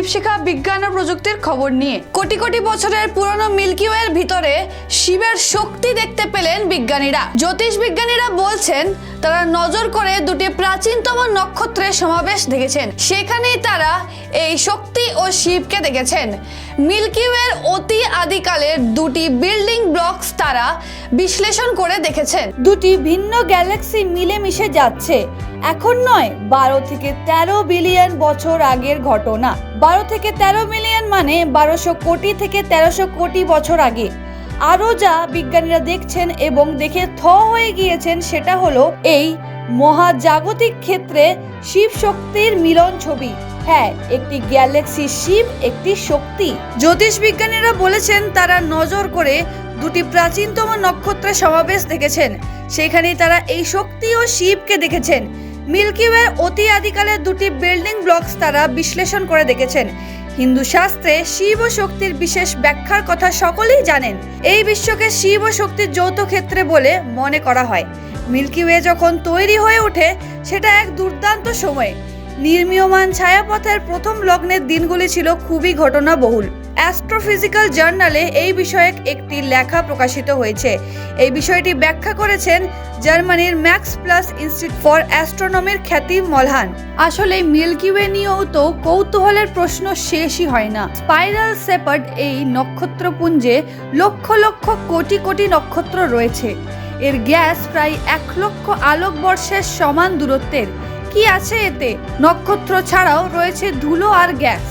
দীপশিখা বিজ্ঞান ও প্রযুক্তির খবর নিয়ে। কোটি কোটি বছরের পুরনো মিল্কি ওয়ের ভিতরে শিবের শক্তি দেখতে পেলেন বিজ্ঞানীরা। জ্যোতিষ বিজ্ঞানীরা বলছেন তারা নজর করে দুটি প্রাচীনতম নক্ষত্রের সমাবেশ দেখেছেন। সেখানেই তারা এই শক্তি ও শিবকে দেখেছেন। মিল্কি ওয়ের অতি আদিকালের দুটি বিল্ডিং ব্লকস তারা বিশ্লেষণ করে দেখেছেন। দুটি ভিন্ন গ্যালাক্সি মিলেমিশে যাচ্ছে। এখন নয়, 12 থেকে 13 বিলিয়ন বছর আগের ঘটনা। 12 থেকে 13 মিলিয়ন মানে 1200 কোটি থেকে 1300 কোটি বছর আগে। আরও যা বিজ্ঞানীরা দেখছেন এবং দেখে থ হয়ে গিয়েছেন সেটা হলো এই মহাজাগতিক ক্ষেত্রে শিব শক্তির মিলন ছবি। হ্যাঁ, একটি গ্যালাক্সি শিব, একটি শক্তি। জ্যোতিষ বিজ্ঞানীরা বলেছেন তারা নজর করে দুটি প্রাচীনতম নক্ষত্রের সমাবেশ দেখেছেন। সেখানেই তারা এই শক্তি ও শিবকে দেখেছেন। মিল্কি ওয়ের অতি আদিকালের দুটি বিল্ডিং ব্লকস তারা বিশ্লেষণ করে দেখেছেন। হিন্দু শাস্ত্রে শিব ও শক্তির বিশেষ ব্যাখ্যার কথা সকলেই জানেন। এই বিশ্বকে শিব ও শক্তির যৌথ ক্ষেত্রে বলে মনে করা হয়। মিল্কি ওয়ে যখন তৈরি হয়ে ওঠে সেটা এক দুর্দান্ত সময়। নির্মীয়মান ছায়াপথের প্রথম লগ্নের দিনগুলি ছিল খুবই ঘটনাবহুল। অ্যাস্ট্রোফিজিক্যাল জার্নালে এই বিষয়ে একটি লেখা প্রকাশিত হয়েছে। এই বিষয়টি ব্যাখ্যা করেছেন জার্মানির ম্যাক্স প্লাস ইনস্টিটিউট ফর অ্যাস্ট্রোনমির খ্যাতি মলহান। আসলে মিল্কি ওয়ে নিয়েও তো কৌতূহলের প্রশ্ন শেষই হয় না। স্পাইরাল শেপার্ড এই নক্ষত্রপুঞ্জে লক্ষ লক্ষ কোটি কোটি নক্ষত্র রয়েছে। এর গ্যাস প্রায় 1 লক্ষ আলোকবর্ষের সমান দূরত্বের। কি আছে এতে? নক্ষত্র ছাড়াও রয়েছে ধুলো আর গ্যাস।